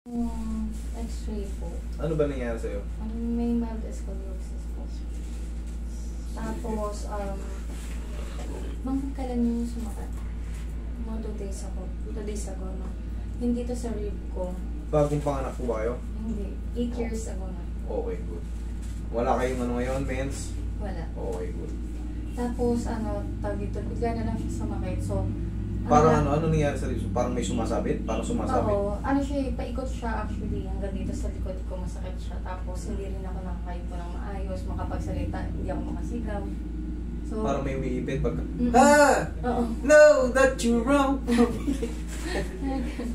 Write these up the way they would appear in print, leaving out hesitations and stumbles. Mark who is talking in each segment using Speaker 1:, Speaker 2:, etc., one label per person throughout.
Speaker 1: X-ray po.
Speaker 2: Ano ba nangyari sa'yo?
Speaker 1: May mild scoliosis po. Tapos, mga kailan yung sumakat? Mga 2 days ago, no? Hindi to sa rib ko.
Speaker 2: Bagong panganak po ba kayo?
Speaker 1: Hindi. 8 years ago na.
Speaker 2: Okay, good. Wala kayong ano ngayon, mens?
Speaker 1: Wala.
Speaker 2: Okay, good.
Speaker 1: Tapos, tawag dito, bigla na lang siya sumakit. So,
Speaker 2: Parang ano nangyari sa ribs? Parang may sumasabit? Parang sumasabit?
Speaker 1: Oo. Paikot siya actually. Hanggang dito sa likod ko masakit siya. Tapos, hindi rin ako nakakaipo ng maayos. Makapagsalita, hindi ako makasigaw. So,
Speaker 2: Parang may umiipit pagka,
Speaker 1: Oo.
Speaker 2: No, that you wrong.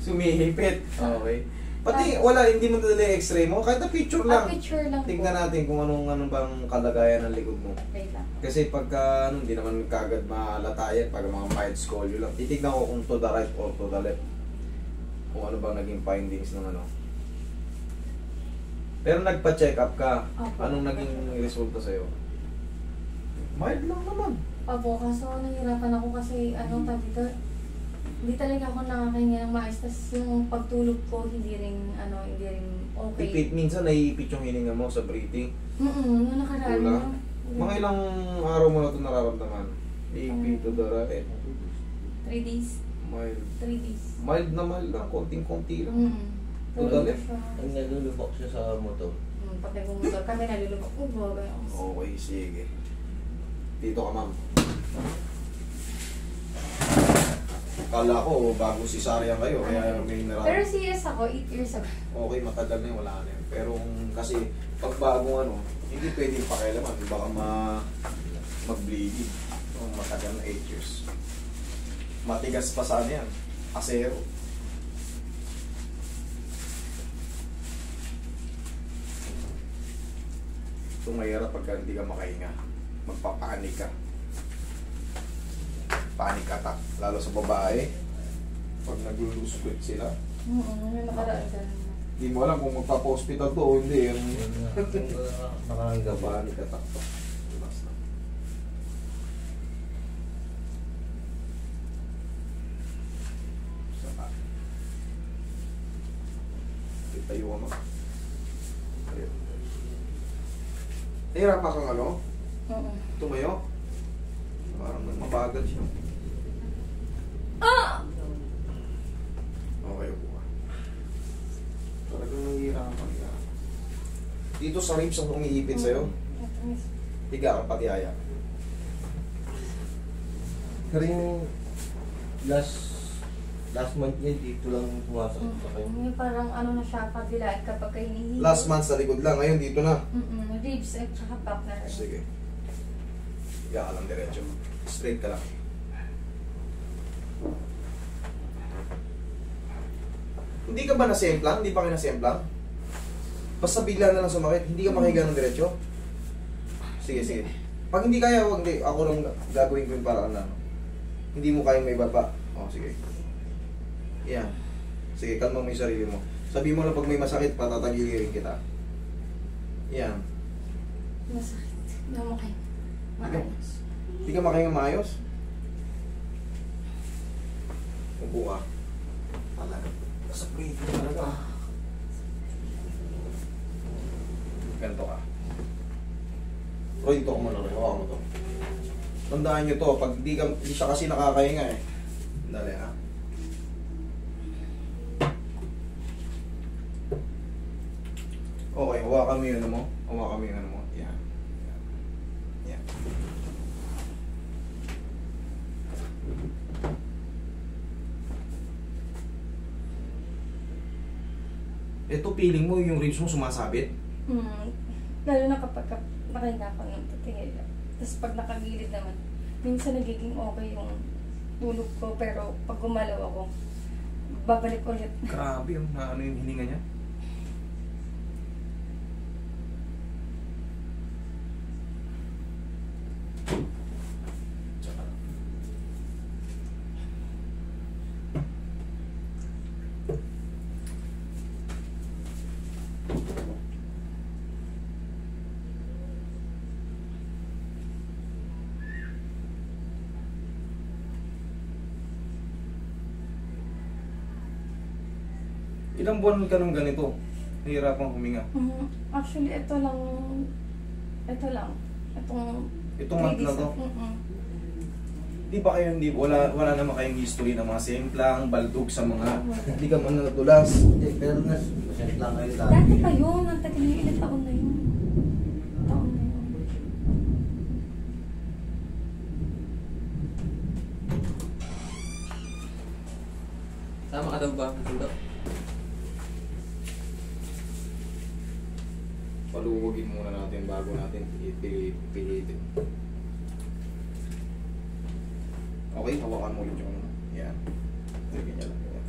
Speaker 2: Sumihipit. Okay. Pati wala, hindi mo nadala yung x-ray mo. Kahit na picture lang.
Speaker 1: Picture lang
Speaker 2: Tignan natin kung anong bang kalagayan ng likod mo.
Speaker 1: Okay lang.
Speaker 2: Kasi pagka hindi naman kagad malatayan pag mga mild scolio lang. Titignan ko kung to the right or to the left. Kung ano bang naging findings ng ano. Pero nagpa-check up ka.
Speaker 1: Opo.
Speaker 2: Anong naging resulta sa'yo? Mild lang naman.
Speaker 1: Opo, kaso nahihirapan ako kasi dito, hindi talaga ako nakakahinga ng maayos. Tapos yung pagtulog ko, hindi rin okay.
Speaker 2: Minsan naiipit yung hininga mo sa breathing.
Speaker 1: Nung nakaraan
Speaker 2: Wala.
Speaker 1: na.
Speaker 2: Mga ilang araw mo na ito nararamdaman? Iipit to the right.
Speaker 1: 3 days.
Speaker 2: Mild.
Speaker 1: 3 days.
Speaker 2: Mild na mild lang. Konting-konti lang. To the
Speaker 1: Tulog
Speaker 2: left.
Speaker 1: siya.
Speaker 3: Ang nalulubok siya sa motor.
Speaker 1: Pag nagmumotor kami, nalulubak ko.
Speaker 2: Okay, sige. Dito ka, ma'am. Kala ko, bago si Sarian kayo, kaya may
Speaker 1: Pero
Speaker 2: nararamdaman.
Speaker 1: serious ako, 8 years ago.
Speaker 2: Okay, matagal na yun, wala na yun. Pero kasi, pag bagong hindi pwedeng pakialaman. Baka mag-bleeding. Matagal na 8 years. Matigas pa saan yan? Asero. Ito mahirap pagka hindi ka makahinga. Magpapanik ka. Panic attack. Lalo sa babae. Pag nag-lose weight sila.
Speaker 1: May nakaraan ka naman.
Speaker 2: Hindi mo alam kung magpapa-hospital to o hindi.
Speaker 3: Nakakagawa.
Speaker 2: Panic attack to. Relax na. Saka. Tayo ka mo. Tayo. Nahirapan kang tumayo. Parang mabagal siya. Okay po ka. Talagang nahihirapan ka. Dito sa ribs ang umiipit sa'yo. Higa ka pati aya.
Speaker 3: Pero yung last month niya dito lang pumasakit sa kanya.
Speaker 1: Yung parang na siya, pabilaan kapag hinihingi.
Speaker 2: Last month sa likod lang. Ngayon dito na.
Speaker 1: Ribs at saka back na rin.
Speaker 2: Sige. Higa ka lang diretso. Straight ka lang. Hindi ka ba nasemplang? Hindi pa kayo nasemplang? Basta bigla na lang sumakit, hindi ka makahiga ng diretso? Sige, sige. Pag hindi kaya, wag hindi. Ako lang gagawin ko yung paraan na. Hindi mo kayang may baba. O, sige. Yan. Sige, kalma mo yung sarili mo. Sabi mo lang pag may masakit, patatagilirin kita. Yan.
Speaker 1: Masakit. Hindi mo kayo. Maayos.
Speaker 2: Hindi ka makahinga maayos? Upo ka. Talaga. Sa breathing talaga. Ganito ka. Roy, dito ko muna. Hawakan mo to. Tandaan nyo to, pag di siya kasi nakakahinga eh. Dali ha. Okay, hawakan mo yun mo. Hawakan mo yun mo. Yan. Yan. Yan. Ito feeling mo yung ribs mo sumasabit?
Speaker 1: Lalo na kapag nakahinga ako ng titingin lang. Tapos pag nakagilid naman, minsan nagiging okay yung tulog ko, pero pag gumalaw ako, babalik ulit.
Speaker 2: Grabe yung yung hininga niya. Ilang buwan ka nung ganito? Nahihirapang huminga.
Speaker 1: Actually, ito lang. Itong
Speaker 2: Month na to? Di ba kayo, wala naman kayong history ng mga semplang, baldog sa mga, hindi ka man natulas.
Speaker 3: Hindi, pero nasent lang kayo dati.
Speaker 1: Dati pa yun, ang tagal na yun, ilang taon na yun. Taon na yun.
Speaker 4: Sama ka daw ba? Dito?
Speaker 2: Paluwagin muna natin bago natin pilitin. Okay, hawakan mo ulit yung yan. Tignan niya lang. Yan.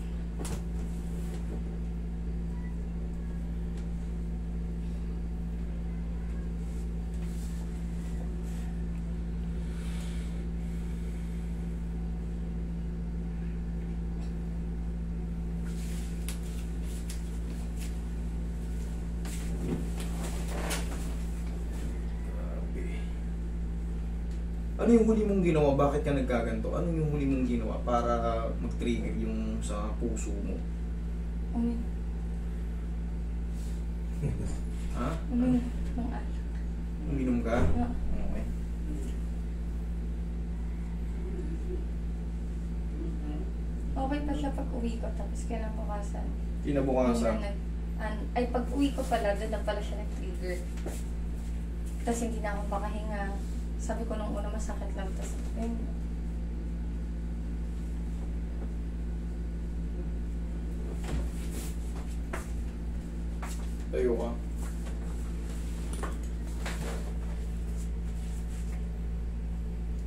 Speaker 2: Ano yung huli mong ginawa? Bakit ka nagkaganto? Ano yung huli mong ginawa para mag-trigger yung sa puso mo? Ha?
Speaker 1: Ng alak.
Speaker 2: Uminom ka?
Speaker 1: Yeah.
Speaker 2: Okay.
Speaker 1: Okay pa siya pag uwi ko, tapos kinabukasan.
Speaker 2: Kinabukasan.
Speaker 1: Ay, pag uwi ko pala, doon na pala siya nag-trigger. Tapos hindi na ako makahinga. Sabi ko nung una masakit lang, tapos ayun.
Speaker 2: Tayo ka.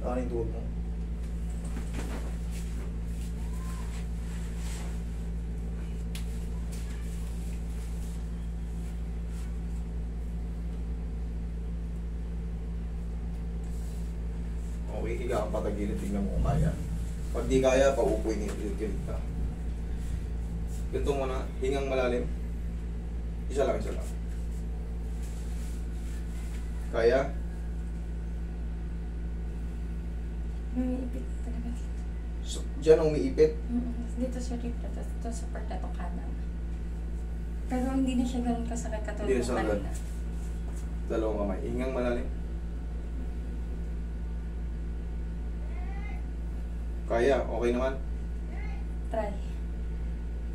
Speaker 2: Ano yung tuhod mo? Okay, higa kang patagilid, tingnan mo kung kaya. Pag di kaya, paupuin niyo, gilid ka. Ganito muna, hingang malalim. Isa lang. Kaya?
Speaker 1: Umiipit talaga.
Speaker 2: So, diyan ang umiipit.
Speaker 1: Dito sa rib, tapos dito sa part na to kanan. Pero hindi na siya ganun kasakit katulad
Speaker 2: Hindi na
Speaker 1: ng
Speaker 2: siya ganun.
Speaker 1: kanina.
Speaker 2: Dalawang kamay. Hingang malalim. Kaya, okay naman.
Speaker 1: Try.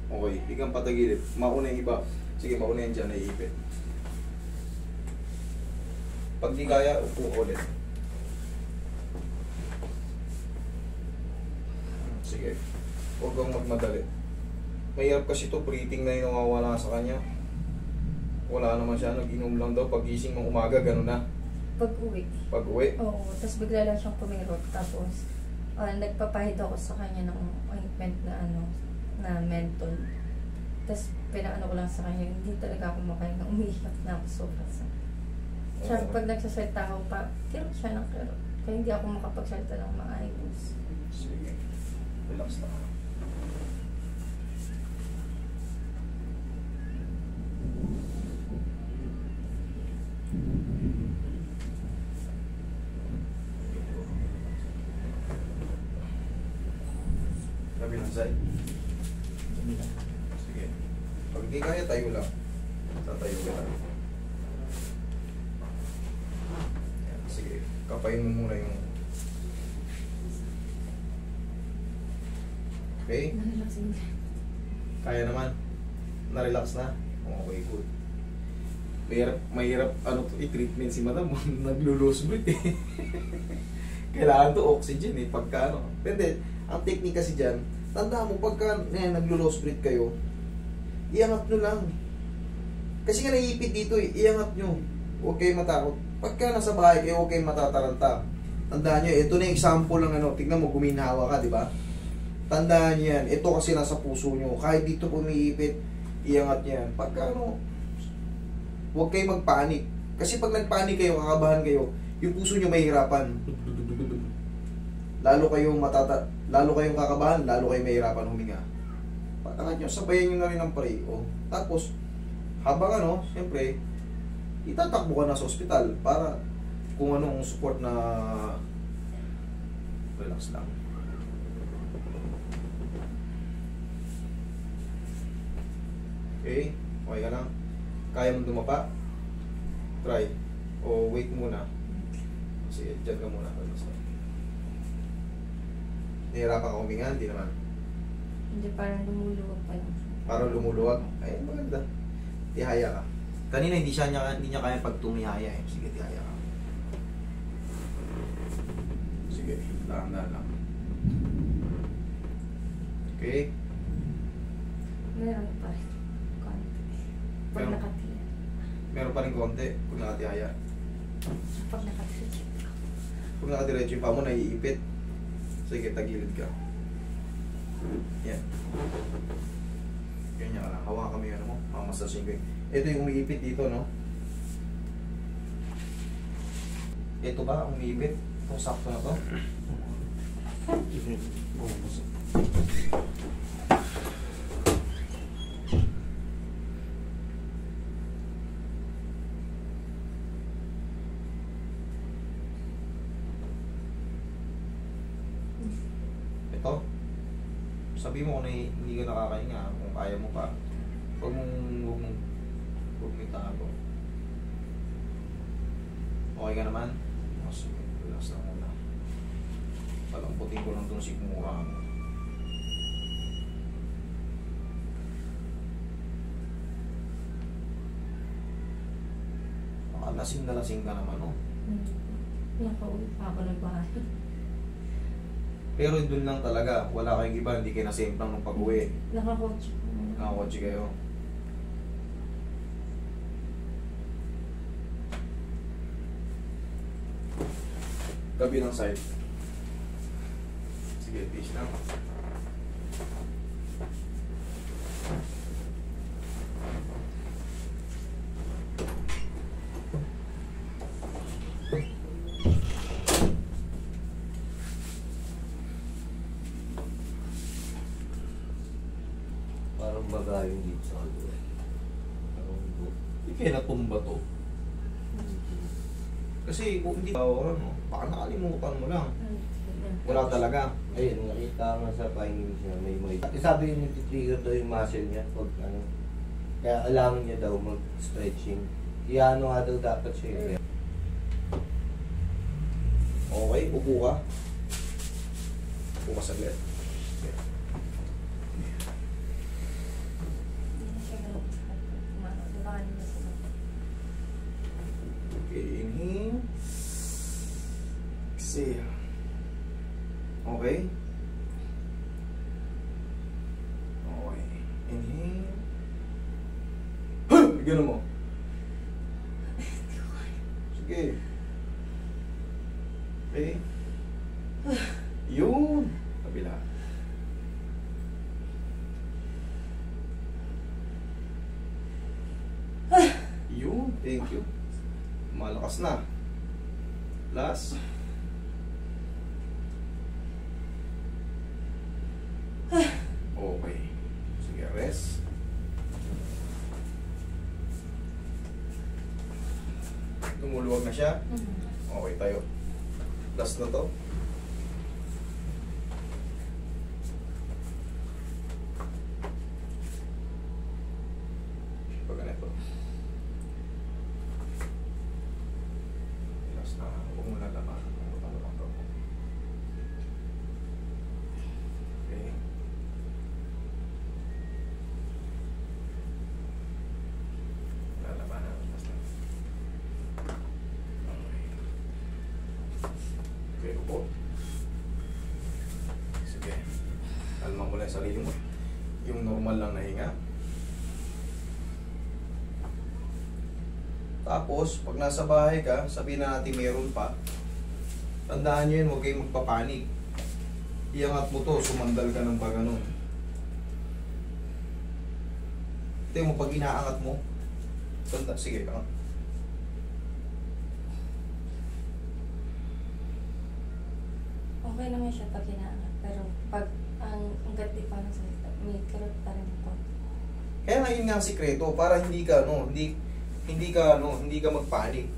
Speaker 2: Okay, higang patagilid. Mauna yung iba. Sige, mauna yan dyan, naiipit. Pag di kaya, upo ka ulit. Sige. Huwag kang magmadali. Mahirap kasi ito, breathing na yung nawawala sa kanya. Wala naman siya, nag-inom lang daw. Pag gising mong umaga, gano'n na.
Speaker 1: Pag uwi.
Speaker 2: Pag uwi,
Speaker 1: Oo, tapos bigla lang siyang pumirot. Tapos, nagpapahid ako sa kanya ng ointment na menthol. Tapos, pinaano ko lang sa kanya, hindi talaga ako makahinga. Umiiyak na ako sobra sa. Siya, pag nagsasalita ako pa, kirot siya ng kirot. Kaya hindi ako makapagsalita ng maayos.
Speaker 2: sige. Relax lang. Kabilang side. Sige. Pag di kaya, tayo lang. Tatayo ka lang. Yan, sige. Kapain mo muna yung... Okay? Kaya naman. Na-relax na. Okay, good. Mahirap i-treatment si madam. Naglo-lose breath eh. Kailangan to oxygen eh. Pagka ano. Pwede, ang technique kasi dyan, tandaan mo, pagka naglo-lose breath kayo, iangat nyo lang. Kasi nga naiipit dito eh. Iangat nyo. Huwag kayong matakot. Pagka nasa bahay kayo, huwag kayong matataranta. Tandaan nyo, ito na yung example ng ano. Tignan mo, guminhawa ka, di ba? Tandaan nyo yan. Ito kasi nasa puso nyo. Kahit dito pumiipit, iangat nyo yan. Pagka ano, huwag kayong magpanik. Kasi pag nagpanik kayo, kakabahan kayo, yung puso nyo mahihirapan. Lalo kayong kakabahan, lalo kayong mahihirapan huminga. Pagkangat nyo, sabayan nyo na rin ang pray. O, tapos, habang ano, siyempre, itatakbo ka na sa ospital para kung anong support na relax lang. Okay? Okay ka lang? Kaya mong dumapa? Try. O wait muna. Sige, dyan ka muna. Nahihirapan ka huminga? Hindi naman.
Speaker 1: Hindi, parang lumuluwag pa lang.
Speaker 2: Parang lumuluwag? Ay, maganda. Tihaya ka. Kanina hindi niya kaya pag tumihaya eh. Sige, tihaya ka. Sige, dahan-dahan lang. Okay?
Speaker 1: Meron pa rin. Konti. Pag
Speaker 2: Meron?
Speaker 1: nakatira.
Speaker 2: Meron pa rin konti pag nakatihaya.
Speaker 1: Pag nakatira.
Speaker 2: Pag nakadiretso yung paa mo, naiipit. Sige, tagilid ka. Yan. Ganyan ka lang. Hawakan mo yung ano mo. Mamasasin ko yung... Ito yung umiipit dito, no? Ito ba umiipit? Itong sakto na to? Ito? Sabi mo kung hindi ka nakakahinga, kung kaya mo pa. Huwag mong itago. Okay ka naman? Oh, sige, relax lang muna. Palamputin ko lang itong sikmura mo. Lasing na lasing ka naman, no?
Speaker 1: Nakauwi pa ako ng bahay.
Speaker 2: Pero doon lang talaga, wala kayong iba, hindi kayo nasemplang ng pag-uwi.
Speaker 1: Nakakotse po.
Speaker 2: Nakakotse kayo. Kabilang side. Sige, fish lang.
Speaker 3: Parang bagayon dito sa kalwa. Parang buo.
Speaker 2: Hindi kayo natumba to. Kasi kung hindi ano, baka nakalimutan mo lang. Wala talaga.
Speaker 3: Ayun, nakita nga sa findings niya, may sabi yung nag-trigger daw yung muscle niya pag ano. Kaya alam niya daw mag-stretching. Kaya ano nga daw dapat siya.
Speaker 2: Okay, upo ka. Upo ka saglit. Okay. Okay, inhale. Exhale. Okay. Okay. Inhale. Ganun mo. Sige. Okay. Yun. Kabila. Yun. Thank you. Malakas na. Last. Okay. Sige, rest. Tumuluwag na siya. Okay, tayo. Last na to. Pag ganito. Last na. Huwag mo lalaman. Ano lang to. Okay. Lalaman na. Last na. Okay, upo. Sige. Kalma mo lang yung sarili mo. Yung normal lang na hinga. Tapos, pag nasa bahay ka, sabihin na natin meron pa. Tandaan nyo yun, huwag kayong magpapanik. Iangat mo to, sumandal ka ng pag-ganon. Ito mo, pag inaangat mo, tanda, sige, angat.
Speaker 1: Okay naman siya pag hinaangat. Pero pag ang gati pa ng salita, may karot pa rin po.
Speaker 2: Kaya nga yun nga ang sikreto, para hindi ka, hindi ka magpanik.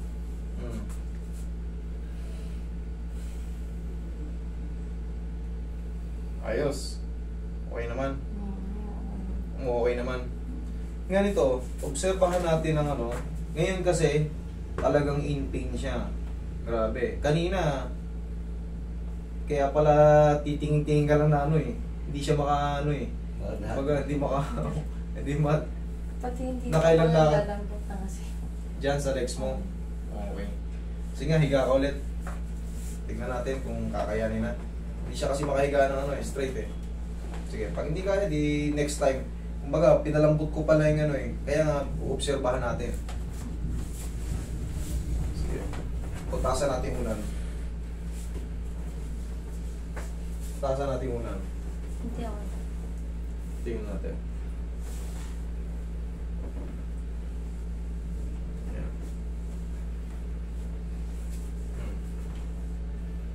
Speaker 2: Ayos. Okay naman. Okay naman. Ganito, obserbahan natin ang ano. Ngayon kasi, talagang in pain siya. Grabe. Kanina, kaya pala titingin-tingin ka lang na ano eh. Hindi siya maka ano eh. Baga, hindi maka... hindi ma...
Speaker 1: Pati hindi
Speaker 2: Nakailan
Speaker 1: ako
Speaker 2: na-
Speaker 1: lalambot na kasi.
Speaker 2: Diyan sa legs mo. Okay. Sige nga, higa ka ulit. Tignan natin kung kakayanin na. Hindi siya kasi makahiga ng ano eh, straight eh. Sige, pag hindi kaya, di next time. Kumbaga, pinalambot ko pala yung ano eh. Kaya nga, uobserbahan natin. Sige. Putasan natin unan. Putasan natin unan.
Speaker 1: Hindi ako.
Speaker 2: Tingnan natin. Ayan.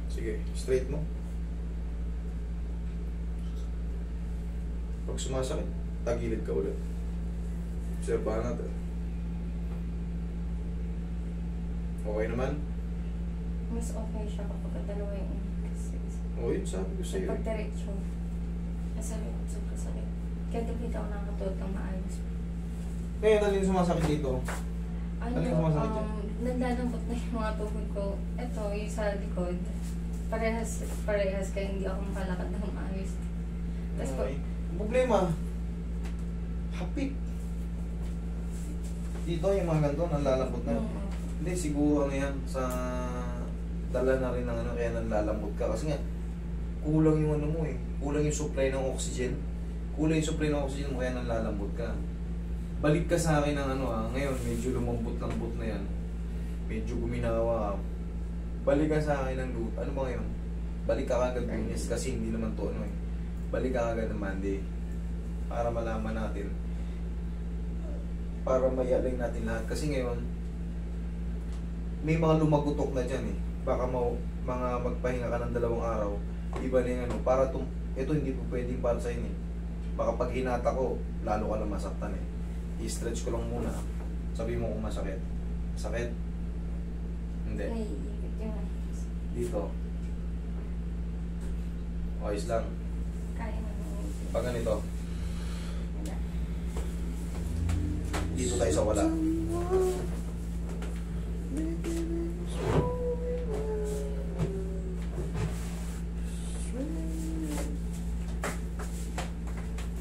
Speaker 2: Sige, straight mo. Pag sumasakit, tagilid ka ulit. Obserbahan natin. Okay naman?
Speaker 1: Mas okay siya kapag dalawa yung kasi.
Speaker 2: O yun, sabi ko sa'yo.
Speaker 1: Pag diretso, kasi sobrang sakit. Kaya hindi ako nakakatulog ng maayos.
Speaker 2: Ngayon, alin sumasakit dito?
Speaker 1: Ano,
Speaker 2: Ano yung sumasakit dyan?
Speaker 1: nandalambot na yung mga tuhod ko. Ito, yung sa likod. Parehas kaya hindi ako makalakad ng maayos. Tapos po,
Speaker 2: Okay. Problema, hapit. Dito yung mga ganito, nalalambot na. Hindi, siguro ano yan, sa dala na rin ng ano, kaya nalalambot ka. Kasi nga, kulang yung ano mo eh. Kulang yung supply ng oxygen. Kulang yung supply ng oxygen mo, kaya nalalambot ka. Balik ka sa akin ng ano ngayon, medyo lumambot-lambot na yan. Medyo guminawa ka. Balik ka sa akin ng loot. Ano ba ngayon? Balik ka kagad Lunes kasi hindi naman to ano eh. Balik ka kagad ng Monday. Para malaman natin. Para mayaling natin lahat. Kasi ngayon, may mga lumagutok na dyan eh. Baka mga magpahinga ka ng 2 araw. Iba na yung ano. Para ito hindi po pwedeng para sa inyo eh. Baka pag hinata ko, lalo ka lang masaktan eh. I-stretch ko lang muna. Sabi mo kung masakit. Sakit? Hindi.
Speaker 1: naiikot yung
Speaker 2: Dito. Ayos lang.
Speaker 1: kaya naman.
Speaker 2: Pag ganito,
Speaker 1: Wala.
Speaker 2: dito tayo sa wala.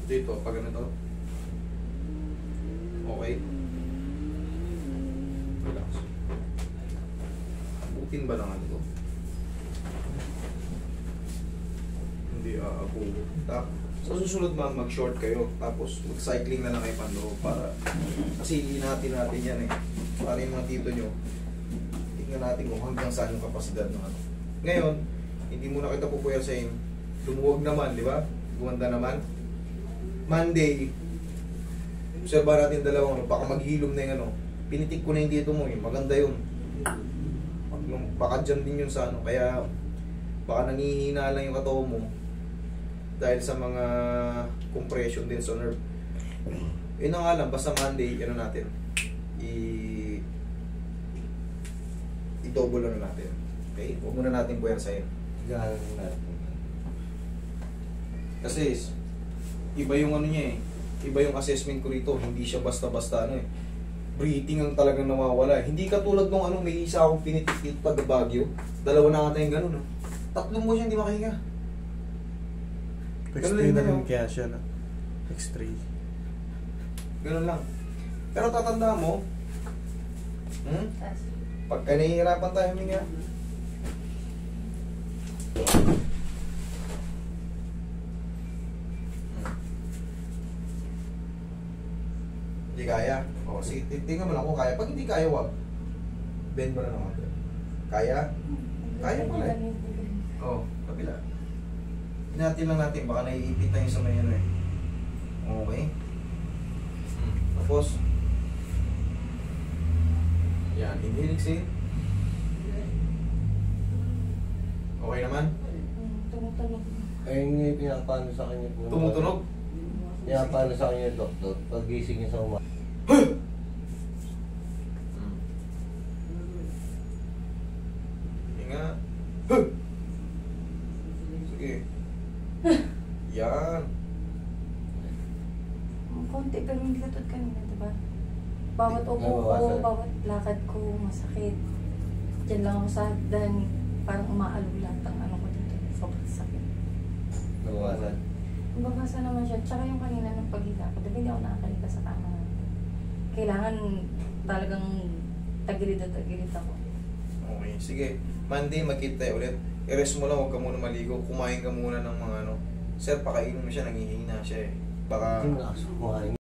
Speaker 2: Dito, pag ganito. Okay. Relax. Butin ba lang ano to? Hindi aabubo. Sa susunod mag-short kayo, tapos mag-cycling na lang kayo panloob para kasi natin yan eh. Para yung mga tito nyo, tignan natin kung hanggang saan yung kapasidad ng ano. Ngayon, hindi muna kita pupuwersahin. Lumuwag naman, di ba? Gumanda naman. Monday, observa natin dalawang ano, baka maghilom na yung ano. Pinitik ko na yung dito mo eh, maganda yun. Baka dyan din yun sa ano, kaya baka nanghihina lang yung katawan mo dahil sa mga compression din sa nerve. Yun na nga lang, basta Monday, ano natin, i-double ano natin. Okay? Huwag muna natin puwersahin.
Speaker 3: Gano'n natin.
Speaker 2: Kasi iba yung ano niya eh. Iba yung assessment ko rito. Hindi siya basta-basta ano eh. Breathing ang talagang nawawala. Hindi katulad nung ano, may isa akong pinitik dito taga Baguio. 2 na ata yung gano'n. No? 3 mo siya hindi makahinga.
Speaker 5: X-ray
Speaker 2: Ganun
Speaker 5: na
Speaker 2: din
Speaker 5: rin kaya siya na. X-ray.
Speaker 2: Ganun lang. Pero tatanda mo,
Speaker 1: Tapos,
Speaker 2: pagka nahihirapan tayo huminga, hindi kaya. O, sige, tingnan mo lang kung kaya. Pag hindi kaya, wag. Bend mo na naman. Kaya? Kaya pala eh. Oo, kabila. Hinatin lang natin, baka naiipit na yung sa may ano eh. Okay. Tapos, yan, inhale, exhale. Okay naman?
Speaker 1: tumutunog.
Speaker 3: Ayun nga yung pinapano sa kanya po.
Speaker 2: Tumutunog?
Speaker 3: Pinapano sa kanya yung doktor. Pag gising niya sa umaga.
Speaker 2: Hinga. Sige. Yan.
Speaker 1: Konti pero hindi katulad kanina. Bawat upo ko,
Speaker 3: Nabawasan.
Speaker 1: bawat lakad ko, masakit. Diyan lang ako sa hagdan, parang umaalulat ang ano ko dito. Sobrang sakit.
Speaker 3: Nabawasan.
Speaker 1: Babasa naman siya. Tsaka yung kanina ng paghiga ko, diba hindi ako nakakahiga sa kama. Kailangan talagang tagilid at tagilid ako.
Speaker 2: Okay, sige. Monday, magkita tayo ulit. I-rest mo lang, huwag ka muna maligo. Kumain ka muna ng mga ano. Sir, pakainin mo siya, nangihina siya eh. Baka...
Speaker 3: Hindi na ako kumain.